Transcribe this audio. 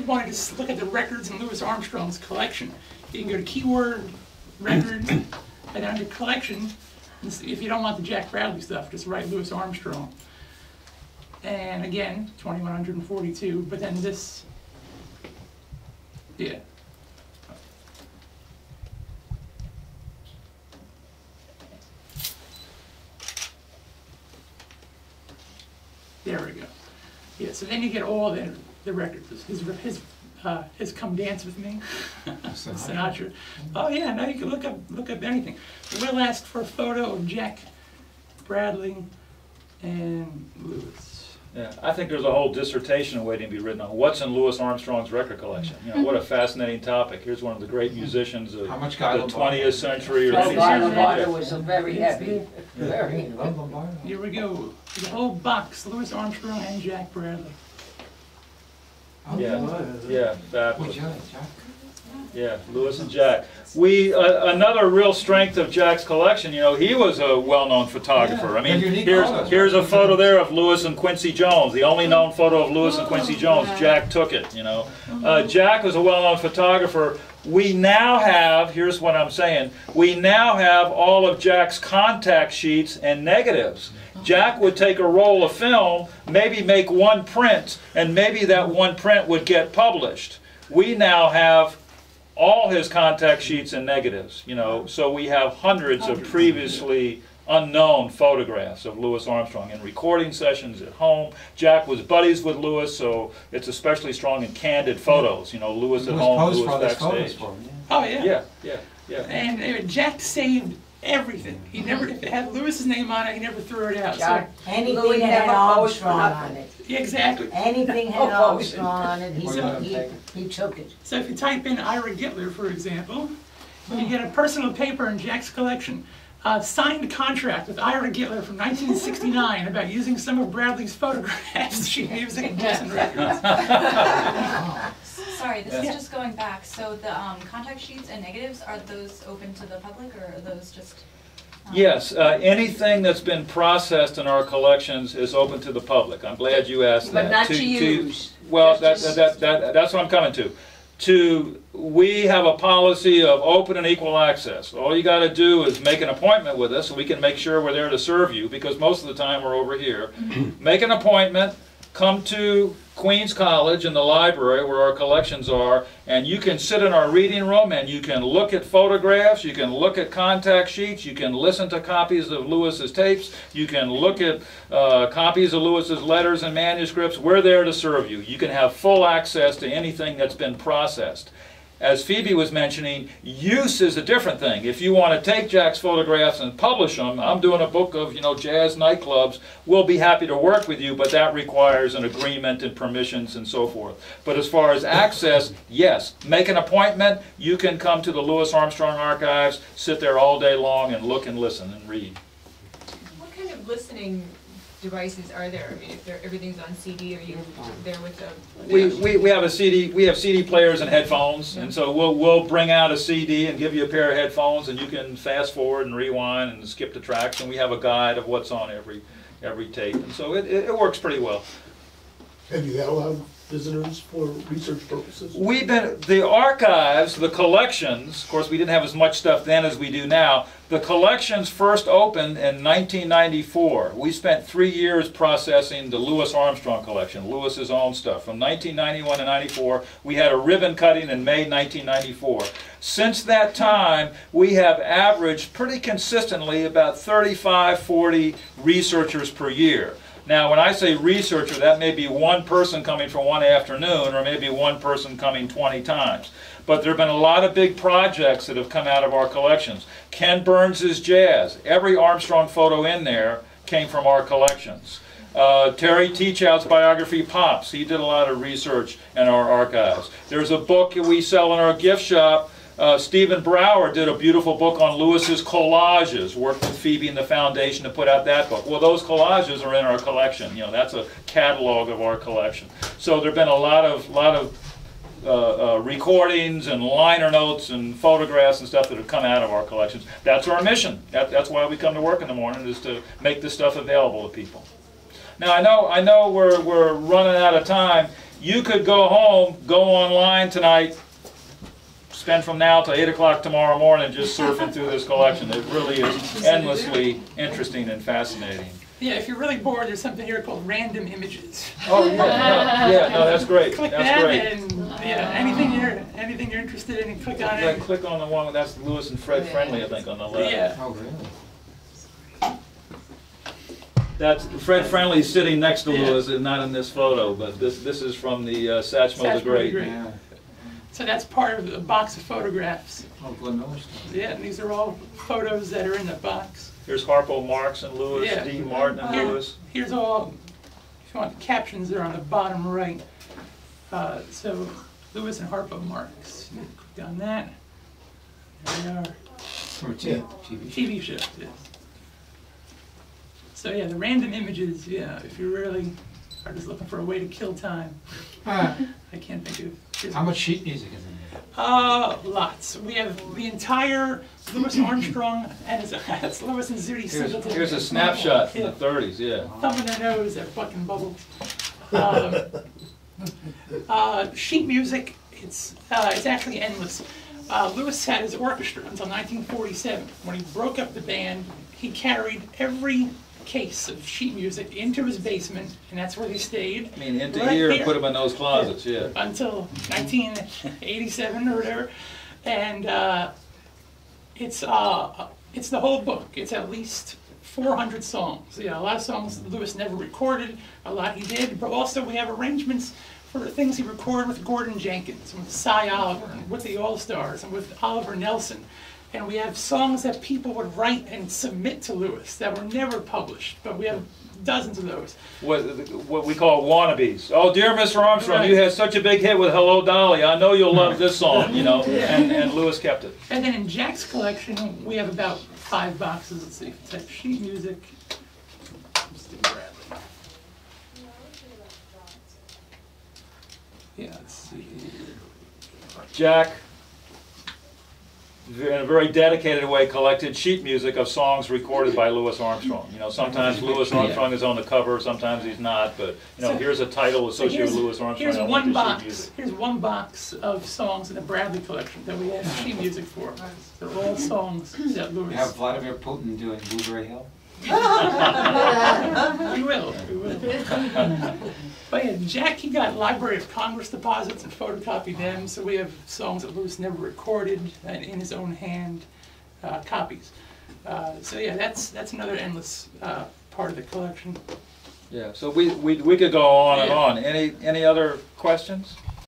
want to just look at the records in Louis Armstrong's collection, you can go to keyword, records, and then under collection, if you don't want the Jack Bradley stuff, just write Louis Armstrong. And again, 2142, but then this, yeah. There we go. Yeah, so then you get all the records. His Come Dance With Me, Sinatra. Oh yeah, now you can look up anything. Will asked for a photo of Jack Bradley and Louis. Yeah, I think there's a whole dissertation waiting to be written on what's in Louis Armstrong's record collection. You know, what a fascinating topic. Here's one of the great musicians of the 20th century or the 18th century. Was very heavy. Very. Here we go. The whole box: Louis Armstrong and Jack Bradley. Yeah, fabulous. Yeah, Louis and Jack. Another real strength of Jack's collection, you know, he was a well-known photographer. I mean, here's a photo there of Louis and Quincy Jones, the only known photo of Louis and Quincy Jones. Jack took it, you know. Jack was a well-known photographer. We now have, here's what I'm saying, we now have all of Jack's contact sheets and negatives. Jack would take a roll of film, maybe make one print, and maybe that one print would get published. We now have all his contact sheets and negatives, you know, so we have hundreds of previously unknown photographs of Louis Armstrong in recording sessions at home. Jack was buddies with Louis, so it's especially strong in candid photos, you know, Louis at home, Louis backstage. Oh yeah. Yeah. And Jack saved everything. He never, if it had Louis's name on it, he never threw it out. Jack, anything that had Armstrong on it. Yeah, exactly. Anything had Armstrong on it, he took it. So if you type in Ira Gitler, for example, you get a personal paper in Jack's collection. Signed contract with Ira Gitler from 1969 about using some of Bradley's photographs. She music and Wilson records. Sorry, this is just going back. So the contact sheets and negatives, are those open to the public, or are those just... Yes, anything that's been processed in our collections is open to the public. I'm glad you asked that. But not to use. Well, that's what I'm coming to. We have a policy of open and equal access. All you got to do is make an appointment with us so we can make sure we're there to serve you, because most of the time we're over here. Make an appointment, come to Queens College in the library where our collections are, and you can sit in our reading room and you can look at photographs, you can look at contact sheets, you can listen to copies of Louis's tapes, you can look at copies of Louis's letters and manuscripts. We're there to serve you. You can have full access to anything that's been processed. As Phoebe was mentioning, use is a different thing. If you want to take Jack's photographs and publish them, I'm doing a book of, you know, jazz nightclubs, we'll be happy to work with you, but that requires an agreement and permissions and so forth. But as far as access, yes, make an appointment. You can come to the Louis Armstrong Archives, sit there all day long and look and listen and read. What kind of listening devices are there? I mean, if everything's on CD, are you there with the... We have a CD. We have CD players and headphones, and so we'll bring out a CD and give you a pair of headphones, and you can fast forward and rewind and skip the tracks, and we have a guide of what's on every tape, and so it works pretty well. Have you had a lot of visitors for research purposes? The archives, the collections, of course we didn't have as much stuff then as we do now. The collections first opened in 1994. We spent 3 years processing the Louis Armstrong collection, Louis's own stuff. From 1991 to 94, we had a ribbon cutting in May 1994. Since that time, we have averaged pretty consistently about 35, 40 researchers per year. Now, when I say researcher, that may be one person coming for one afternoon, or maybe one person coming 20 times. But there have been a lot of big projects that have come out of our collections. Ken Burns' Jazz. Every Armstrong photo in there came from our collections. Terry Teachout's biography, Pops. He did a lot of research in our archives. There's a book that we sell in our gift shop. Stephen Brower did a beautiful book on Louis's collages, worked with Phoebe and the foundation to put out that book. Well, those collages are in our collection. You know, that's a catalog of our collection. So there have been a lot of recordings and liner notes and photographs and stuff that have come out of our collections. That's our mission. That's why we come to work in the morning, is to make this stuff available to people. Now I know we're running out of time. You could go home, go online tonight, spend from now till 8 o'clock tomorrow morning just surfing through this collection. It really is endlessly interesting and fascinating. Yeah, if you're really bored, there's something here called random images. Oh, yeah, no, that's great. Click That's that great. and, yeah, anything you're interested in, click on Yeah, it. click on the one that's Lewis and Fred Friendly, I think, on the left. Yeah. Oh, really? That's Fred Friendly sitting next to Yeah. Lewis, and not in this photo, but this is from the Satchmo the Satchmo the Great. Great. Yeah. So that's part of a box of photographs. Oh, Glen Miller stuff. Yeah, and these are all photos that are in the box. Here's Harpo Marx and Lewis, Yeah. D. Martin and Here- Lewis. Here's all, if you want the captions, they're on the bottom right. So Lewis and Harpo Marx. Click on that. There they are. From a TV show. TV shows, yes. So yeah, the random images, yeah, if you really are just looking for a way to kill time, I can't think of. How much sheet music is in there? Lots. We have the entire Louis Armstrong and his, that's Louis and Zooey Singleton. Here's a snapshot from the 30s, yeah. Thumb in their nose, they're fucking bubbles. Sheet music, it's actually endless. Lewis had his orchestra until 1947. When he broke up the band, he carried every case of sheet music into his basement, and that's where they stayed. I mean, into Right here and here. put them in those closets, yeah. Until 1987 or whatever, and it's the whole book. It's at least 400 songs. Yeah, a lot of songs Lewis never recorded, a lot he did, but also we have arrangements for the things he recorded with Gordon Jenkins, and with Cy Oliver, and with the All-Stars, and with Oliver Nelson. And we have songs that people would write and submit to Lewis that were never published, but we have dozens of those. What we call wannabes. Oh, dear Mr. Armstrong, Right. you had such a big hit with Hello Dolly. I know you'll love this song, you know. And Lewis kept it. And then in Jack's collection, we have about 5 boxes. Let's see if it's like sheet music. Mr. Bradley. Yeah, let's see. Jack, in a very dedicated way, collected sheet music of songs recorded by Louis Armstrong. You know, sometimes Louis Armstrong is on the cover, sometimes he's not, but, you know, So- here's a title So associated with Louis Armstrong. here's I want one the sheet box. music. Here's one box of songs in the Bradley collection that we have sheet music for. They're all songs that You Lewis. have Vladimir Putin doing Blueberry Hill? We will. We will. But yeah, Jack, he got Library of Congress deposits and photocopied them, so we have songs that Lewis never recorded and in his own hand copies. So yeah, that's another endless part of the collection. Yeah, so we could go on and Yeah. on. Any other questions?